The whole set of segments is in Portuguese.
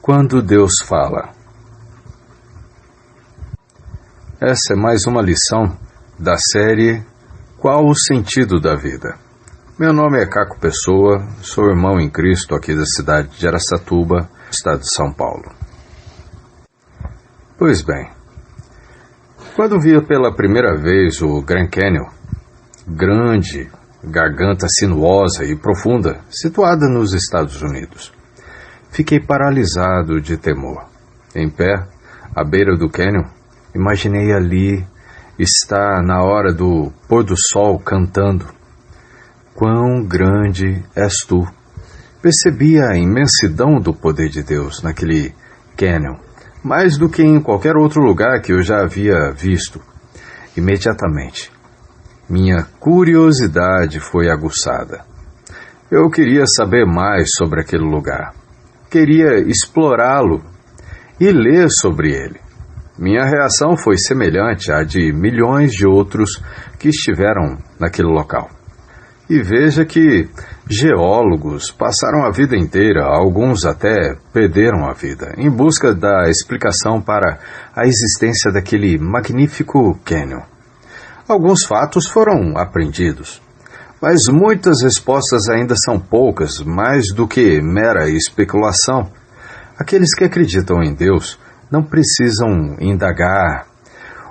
Quando Deus fala. Essa é mais uma lição da série Qual o Sentido da Vida? Meu nome é Caco Pessoa, sou irmão em Cristo aqui da cidade de Araçatuba, estado de São Paulo. Pois bem, quando vi pela primeira vez o Grand Canyon, grande, garganta sinuosa e profunda, situada nos Estados Unidos, fiquei paralisado de temor. Em pé, à beira do cânion, imaginei ali estar na hora do pôr do sol cantando: "Quão grande és tu!" Percebi a imensidão do poder de Deus naquele cânion, mais do que em qualquer outro lugar que eu já havia visto. Imediatamente, minha curiosidade foi aguçada. Eu queria saber mais sobre aquele lugar. Queria explorá-lo e ler sobre ele. Minha reação foi semelhante à de milhões de outros que estiveram naquele local. E veja que geólogos passaram a vida inteira, alguns até perderam a vida, em busca da explicação para a existência daquele magnífico cânion. Alguns fatos foram aprendidos, mas muitas respostas ainda são poucas, mais do que mera especulação. Aqueles que acreditam em Deus não precisam indagar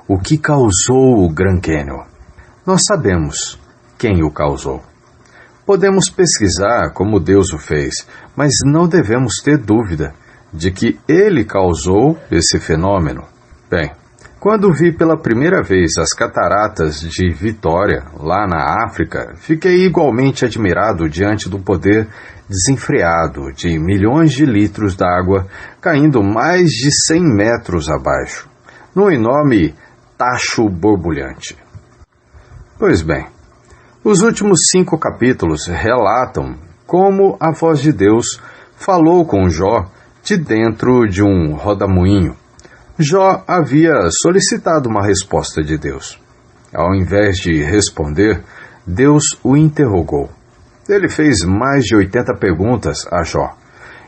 o que causou o Grand Canyon. Nós sabemos quem o causou. Podemos pesquisar como Deus o fez, mas não devemos ter dúvida de que Ele causou esse fenômeno. Bem, quando vi pela primeira vez as cataratas de Vitória, lá na África, fiquei igualmente admirado diante do poder desenfreado de milhões de litros d'água caindo mais de 100 metros abaixo, num enorme tacho borbulhante. Pois bem, os últimos 5 capítulos relatam como a voz de Deus falou com Jó de dentro de um rodamuinho. Jó havia solicitado uma resposta de Deus. Ao invés de responder, Deus o interrogou. Ele fez mais de 80 perguntas a Jó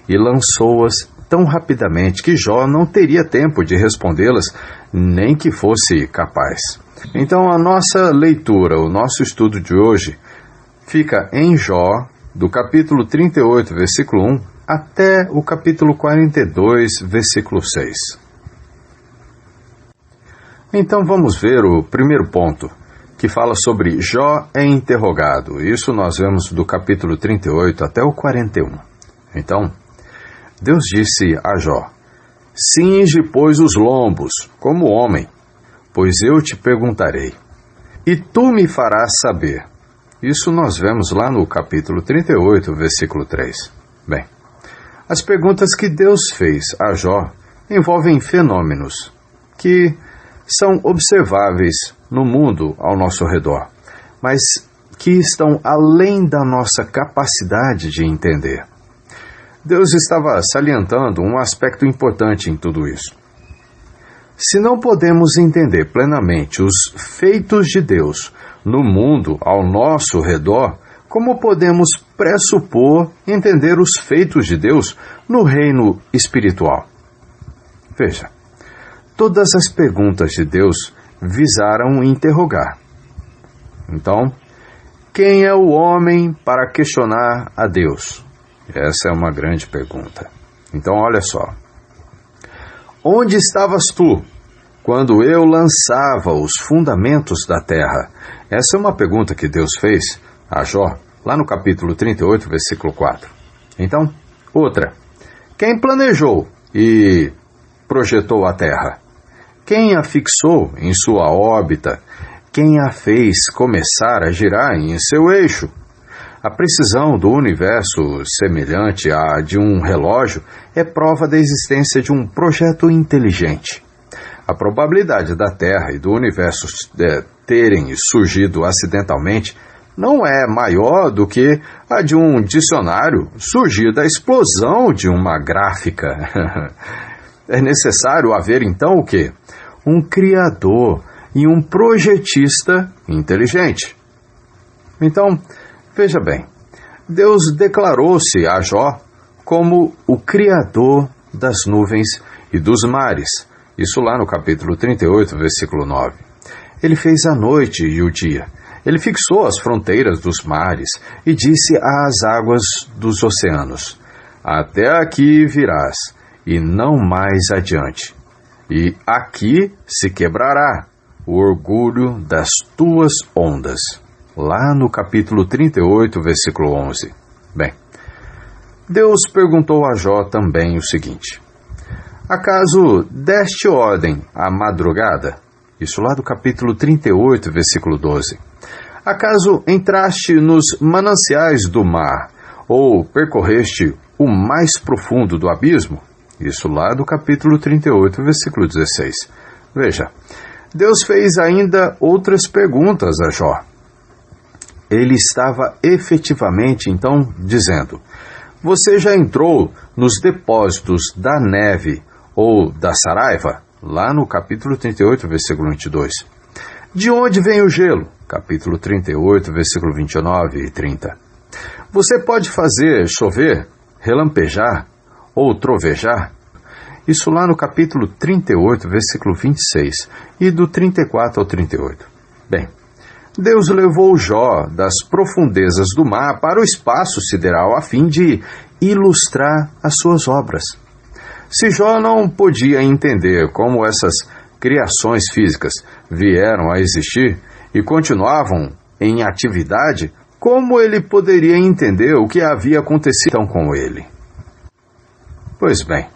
e lançou-as tão rapidamente que Jó não teria tempo de respondê-las, nem que fosse capaz. Então a nossa leitura, o nosso estudo de hoje, fica em Jó, do capítulo 38, versículo 1, até o capítulo 42, versículo 6. Então vamos ver o primeiro ponto, que fala sobre Jó é interrogado. Isso nós vemos do capítulo 38 até o 41. Então, Deus disse a Jó: "Cinge, pois, os lombos, como homem, pois eu te perguntarei, e tu me farás saber." Isso nós vemos lá no capítulo 38, versículo 3. Bem, as perguntas que Deus fez a Jó envolvem fenômenos que são observáveis no mundo ao nosso redor, mas que estão além da nossa capacidade de entender. Deus estava salientando um aspecto importante em tudo isso. Se não podemos entender plenamente os feitos de Deus no mundo ao nosso redor, como podemos pressupor entender os feitos de Deus no reino espiritual? Veja, todas as perguntas de Deus visaram interrogar. Então, quem é o homem para questionar a Deus? Essa é uma grande pergunta. Então, olha só. Onde estavas tu quando eu lançava os fundamentos da terra? Essa é uma pergunta que Deus fez a Jó, lá no capítulo 38, versículo 4. Então, outra. Quem planejou e projetou a terra? Quem a fixou em sua órbita? Quem a fez começar a girar em seu eixo? A precisão do universo, semelhante à de um relógio, é prova da existência de um projeto inteligente. A probabilidade da Terra e do universo terem surgido acidentalmente não é maior do que a de um dicionário surgir da explosão de uma gráfica. É necessário haver então o quê? Um criador e um projetista inteligente. Então, veja bem, Deus declarou-se a Jó como o criador das nuvens e dos mares. Isso lá no capítulo 38, versículo 9. Ele fez a noite e o dia. Ele fixou as fronteiras dos mares e disse às águas dos oceanos: até aqui virás, e não mais adiante. E aqui se quebrará o orgulho das tuas ondas. Lá no capítulo 38, versículo 11. Bem, Deus perguntou a Jó também o seguinte: acaso deste ordem à madrugada? Isso lá do capítulo 38, versículo 12. Acaso entraste nos mananciais do mar, ou percorreste o mais profundo do abismo? Isso lá do capítulo 38, versículo 16. Veja, Deus fez ainda outras perguntas a Jó. Ele estava efetivamente, então, dizendo: você já entrou nos depósitos da neve ou da saraiva? Lá no capítulo 38, versículo 22. De onde vem o gelo? Capítulo 38, versículo 29 e 30. Você pode fazer chover, relampejar ou trovejar? Isso lá no capítulo 38, versículo 26 e do 34 ao 38. Bem, Deus levou Jó das profundezas do mar para o espaço sideral a fim de ilustrar as suas obras. Se Jó não podia entender como essas criações físicas vieram a existir e continuavam em atividade, como ele poderia entender o que havia acontecido então com ele? Pois bem,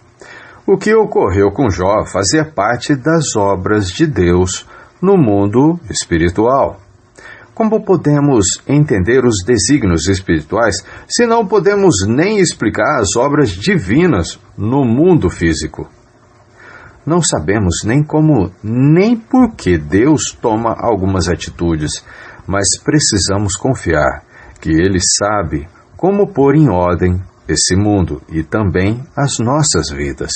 o que ocorreu com Jó fazia parte das obras de Deus no mundo espiritual. Como podemos entender os desígnios espirituais se não podemos nem explicar as obras divinas no mundo físico? Não sabemos nem como, nem por que Deus toma algumas atitudes, mas precisamos confiar que Ele sabe como pôr em ordem esse mundo e também as nossas vidas.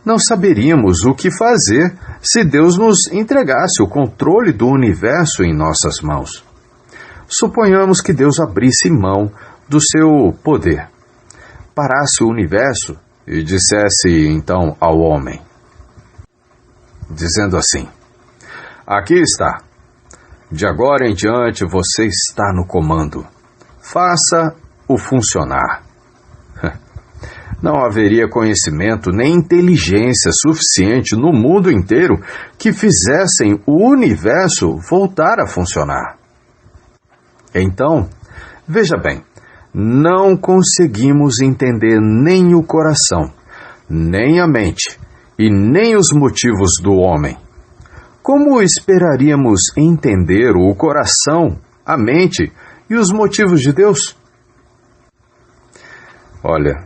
Não saberíamos o que fazer se Deus nos entregasse o controle do universo em nossas mãos. Suponhamos que Deus abrisse mão do seu poder, parasse o universo e dissesse então ao homem, dizendo assim: aqui está, de agora em diante você está no comando, faça-o funcionar. Não haveria conhecimento nem inteligência suficiente no mundo inteiro que fizessem o universo voltar a funcionar. Então, veja bem, não conseguimos entender nem o coração, nem a mente e nem os motivos do homem. Como esperaríamos entender o coração, a mente e os motivos de Deus? Olha,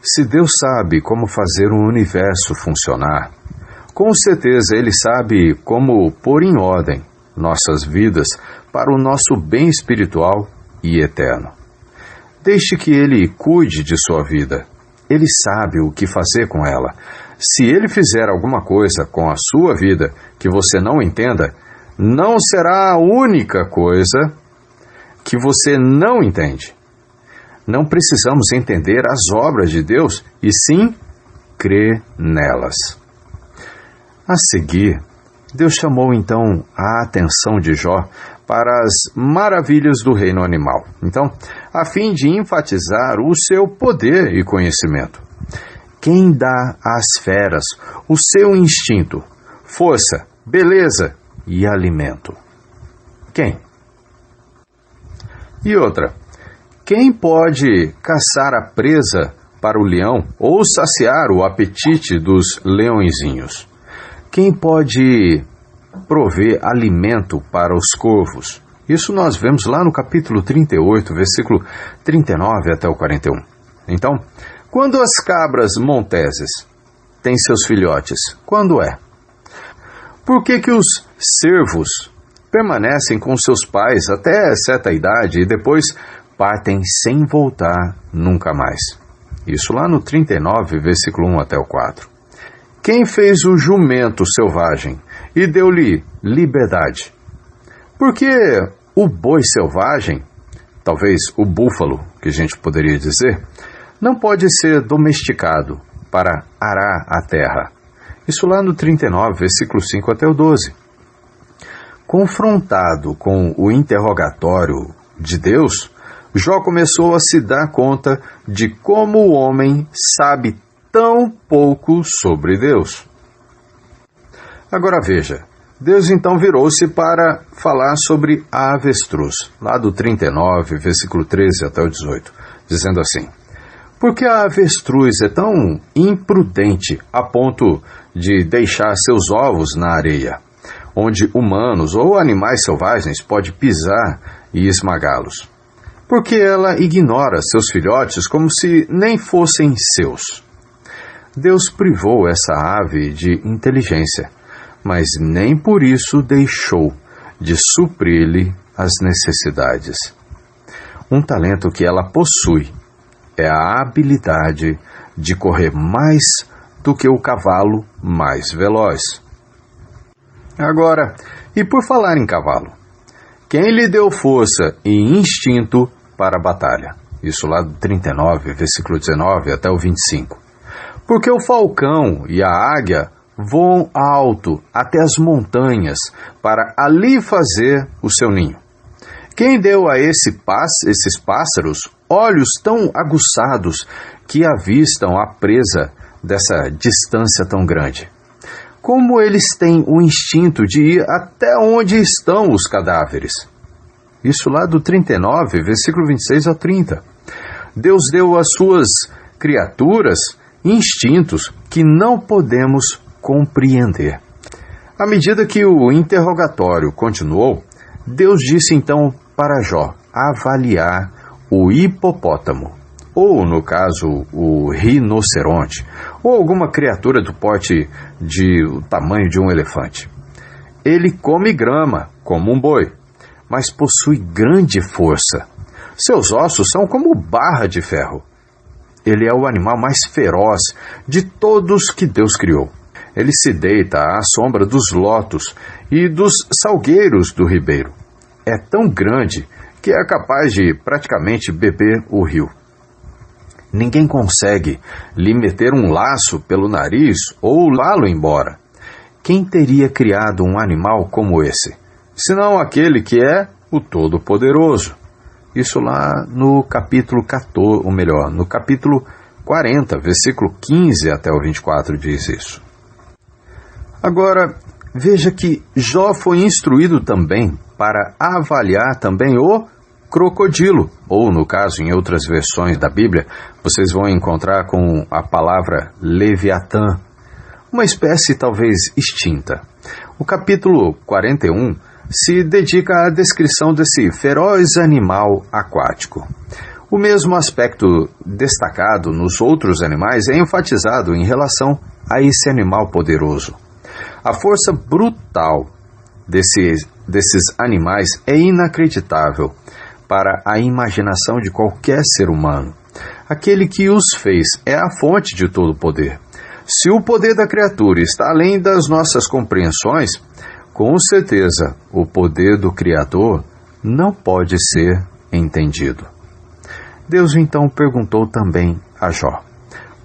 se Deus sabe como fazer o universo funcionar, com certeza Ele sabe como pôr em ordem nossas vidas para o nosso bem espiritual e eterno. Deixe que Ele cuide de sua vida. Ele sabe o que fazer com ela. Se Ele fizer alguma coisa com a sua vida que você não entenda, não será a única coisa que você não entende. Não precisamos entender as obras de Deus, e sim crer nelas. A seguir, Deus chamou então a atenção de Jó para as maravilhas do reino animal. Então, a fim de enfatizar o seu poder e conhecimento. Quem dá às feras o seu instinto, força, beleza e alimento? Quem? E outra, quem pode caçar a presa para o leão ou saciar o apetite dos leõezinhos? Quem pode prover alimento para os corvos? Isso nós vemos lá no capítulo 38, versículo 39 até o 41. Então, quando as cabras monteses têm seus filhotes, quando é? Por que os cervos permanecem com seus pais até certa idade e depois partem sem voltar nunca mais? Isso lá no 39, versículo 1 até o 4. Quem fez o jumento selvagem e deu-lhe liberdade? Porque o boi selvagem, talvez o búfalo, que a gente poderia dizer, não pode ser domesticado, para arar a terra. Isso lá no 39, versículo 5 até o 12. Confrontado com o interrogatório de Deus, Jó começou a se dar conta de como o homem sabe tão pouco sobre Deus. Agora veja, Deus então virou-se para falar sobre a avestruz, lá do 39, versículo 13 até o 18, dizendo assim: porque a avestruz é tão imprudente a ponto de deixar seus ovos na areia, onde humanos ou animais selvagens podem pisar e esmagá-los? Porque ela ignora seus filhotes como se nem fossem seus. Deus privou essa ave de inteligência, mas nem por isso deixou de suprir-lhe as necessidades. Um talento que ela possui é a habilidade de correr mais do que o cavalo mais veloz. Agora, e por falar em cavalo, quem lhe deu força e instinto para a batalha? Isso lá do 39, versículo 19 até o 25. Porque o falcão e a águia voam alto até as montanhas para ali fazer o seu ninho. Quem deu a esses pássaros olhos tão aguçados que avistam a presa dessa distância tão grande? Como eles têm o instinto de ir até onde estão os cadáveres? Isso lá do 39, versículo 26 ao 30. Deus deu às suas criaturas instintos que não podemos compreender. À medida que o interrogatório continuou, Deus disse então para Jó avaliar o hipopótamo, ou no caso o rinoceronte, ou alguma criatura do porte do tamanho de um elefante. Ele come grama, como um boi, mas possui grande força. Seus ossos são como barra de ferro. Ele é o animal mais feroz de todos que Deus criou. Ele se deita à sombra dos lotos e dos salgueiros do ribeiro. É tão grande que é capaz de praticamente beber o rio. Ninguém consegue lhe meter um laço pelo nariz ou levá-lo embora. Quem teria criado um animal como esse, senão aquele que é o Todo-Poderoso? Isso lá no capítulo 14, ou melhor, no capítulo 40, versículo 15 até o 24 diz isso. Agora, veja que Jó foi instruído também para avaliar também o crocodilo, ou no caso, em outras versões da Bíblia, vocês vão encontrar com a palavra Leviatã, uma espécie talvez extinta. O capítulo 41 se dedica à descrição desse feroz animal aquático. O mesmo aspecto destacado nos outros animais é enfatizado em relação a esse animal poderoso. A força brutal desses animais é inacreditável para a imaginação de qualquer ser humano. Aquele que os fez é a fonte de todo o poder. Se o poder da criatura está além das nossas compreensões, com certeza o poder do Criador não pode ser entendido. Deus então perguntou também a Jó: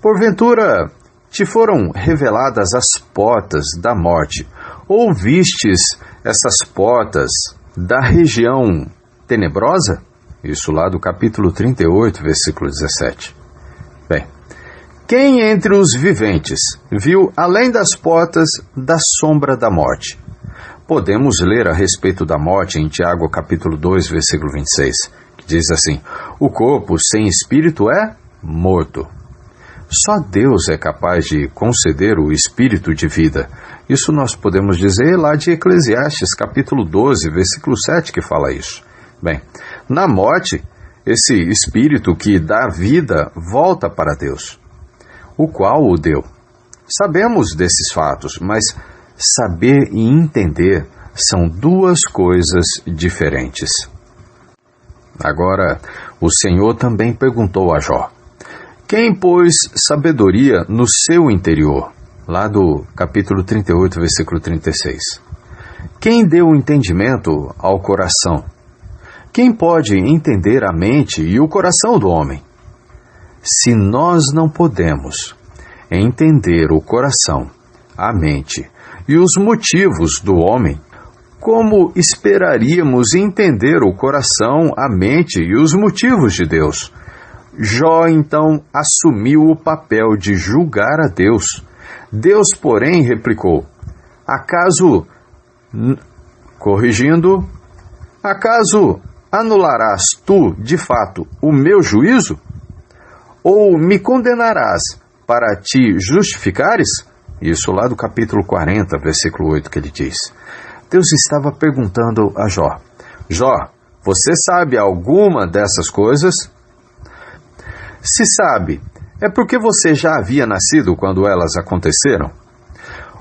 porventura te foram reveladas as portas da morte, ou vistes essas portas da região tenebrosa? Isso lá do capítulo 38, versículo 17. Bem, quem entre os viventes viu além das portas da sombra da morte? Podemos ler a respeito da morte em Tiago capítulo 2, versículo 26, que diz assim: o corpo sem espírito é morto. Só Deus é capaz de conceder o espírito de vida. Isso nós podemos dizer lá de Eclesiastes capítulo 12, versículo 7, que fala isso. Bem, na morte, esse espírito que dá vida volta para Deus, o qual o deu. Sabemos desses fatos, mas saber e entender são duas coisas diferentes. Agora, o Senhor também perguntou a Jó: quem pôs sabedoria no seu interior? Lá do capítulo 38, versículo 36. Quem deu entendimento ao coração? Quem pode entender a mente e o coração do homem? Se nós não podemos, entender o coração, a mente e os motivos do homem, como esperaríamos entender o coração, a mente e os motivos de Deus? Jó, então, assumiu o papel de julgar a Deus. Deus, porém, replicou: acaso anularás tu, de fato, o meu juízo? Ou me condenarás para te justificares? Isso lá do capítulo 40, versículo 8, que ele diz. Deus estava perguntando a Jó: Jó, você sabe alguma dessas coisas? Se sabe, é porque você já havia nascido quando elas aconteceram?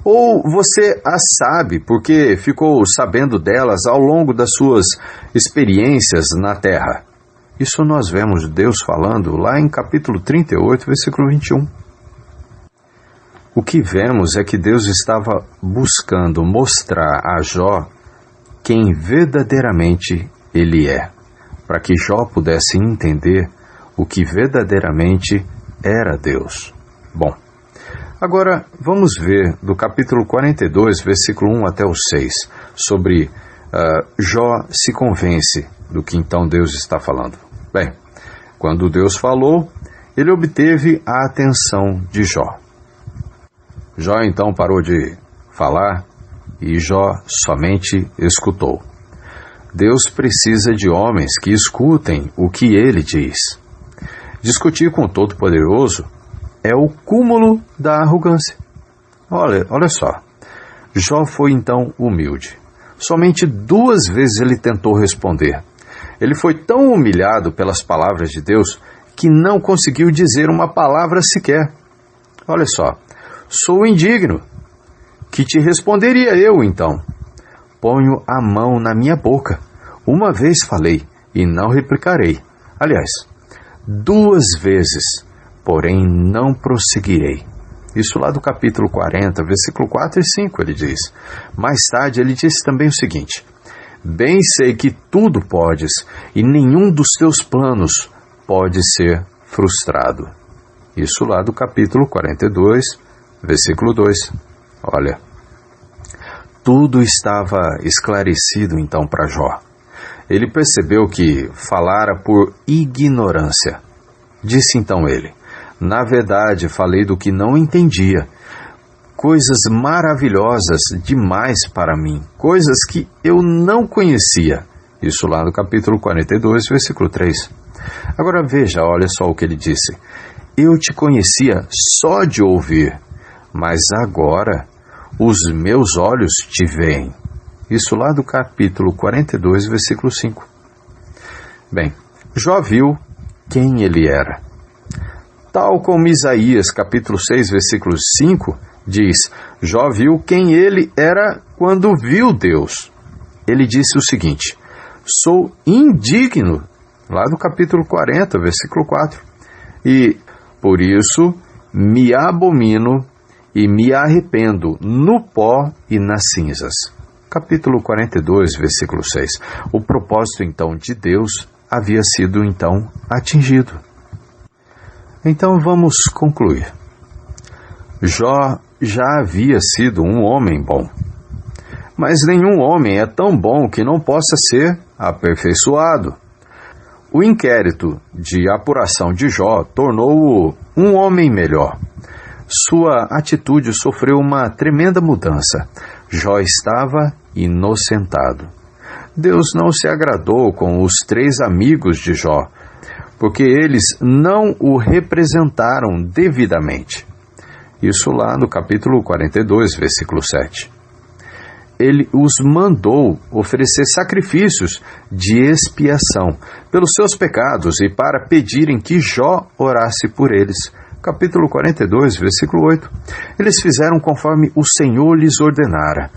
Ou você as sabe porque ficou sabendo delas ao longo das suas experiências na terra? Isso nós vemos Deus falando lá em capítulo 38, versículo 21. O que vemos é que Deus estava buscando mostrar a Jó quem verdadeiramente ele é, para que Jó pudesse entender o que verdadeiramente era Deus. Bom, agora vamos ver do capítulo 42, versículo 1 até o 6, sobre Jó se convence do que então Deus está falando. Bem, quando Deus falou, ele obteve a atenção de Jó. Jó então parou de falar e Jó somente escutou. Deus precisa de homens que escutem o que ele diz. Discutir com o Todo-Poderoso é o cúmulo da arrogância. Olha só. Jó foi então humilde. Somente 2 vezes ele tentou responder. Ele foi tão humilhado pelas palavras de Deus que não conseguiu dizer uma palavra sequer. Olha só. Sou indigno. Que te responderia eu, então? Ponho a mão na minha boca. Uma vez falei, e não replicarei. Aliás, 2 vezes, porém não prosseguirei. Isso lá do capítulo 40, versículo 4 e 5, ele diz. Mais tarde, ele disse também o seguinte: bem sei que tudo podes, e nenhum dos teus planos pode ser frustrado. Isso lá do capítulo 42, versículo 2. Olha, tudo estava esclarecido então para Jó. Ele percebeu que falara por ignorância. Disse então ele: na verdade, falei do que não entendia. Coisas maravilhosas demais para mim. Coisas que eu não conhecia. Isso lá no capítulo 42, versículo 3. Agora veja, olha só o que ele disse. Eu te conhecia só de ouvir, mas agora os meus olhos te veem. Isso lá do capítulo 42, versículo 5. Bem, Jó viu quem ele era. Tal como Isaías, capítulo 6, versículo 5, diz, Jó viu quem ele era quando viu Deus. Ele disse o seguinte: sou indigno, lá do capítulo 40, versículo 4. E, por isso, me abomino e me arrependo no pó e nas cinzas. Capítulo 42, versículo 6. O propósito, então, de Deus havia sido, então, atingido. Então, vamos concluir. Jó já havia sido um homem bom. Mas nenhum homem é tão bom que não possa ser aperfeiçoado. O inquérito de apuração de Jó tornou-o um homem melhor. Sua atitude sofreu uma tremenda mudança. Jó estava inocentado. Deus não se agradou com os 3 amigos de Jó, porque eles não o representaram devidamente. Isso lá no capítulo 42, versículo 7. Ele os mandou oferecer sacrifícios de expiação pelos seus pecados e para pedirem que Jó orasse por eles. Capítulo 42, versículo 8. Eles fizeram conforme o Senhor lhes ordenara.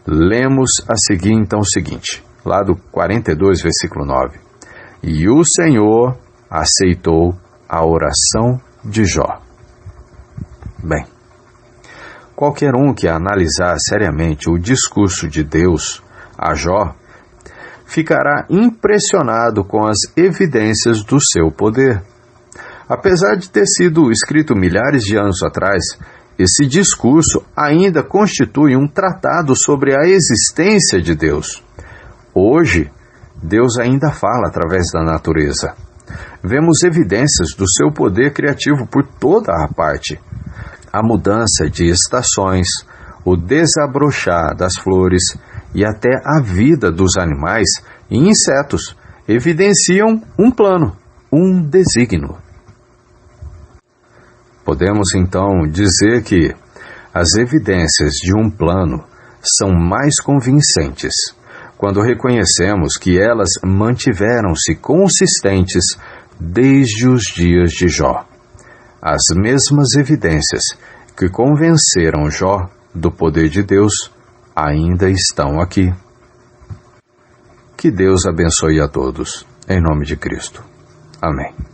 Lemos a seguir então o seguinte, lá do 42, versículo 9. E o Senhor aceitou a oração de Jó. Bem, qualquer um que analisar seriamente o discurso de Deus a Jó, ficará impressionado com as evidências do seu poder. Apesar de ter sido escrito milhares de anos atrás, esse discurso ainda constitui um tratado sobre a existência de Deus. Hoje, Deus ainda fala através da natureza. Vemos evidências do seu poder criativo por toda a parte. A mudança de estações, o desabrochar das flores e até a vida dos animais e insetos evidenciam um plano, um desígnio. Podemos então dizer que as evidências de um plano são mais convincentes quando reconhecemos que elas mantiveram-se consistentes desde os dias de Jó. As mesmas evidências que convenceram Jó do poder de Deus ainda estão aqui. Que Deus abençoe a todos, em nome de Cristo. Amém.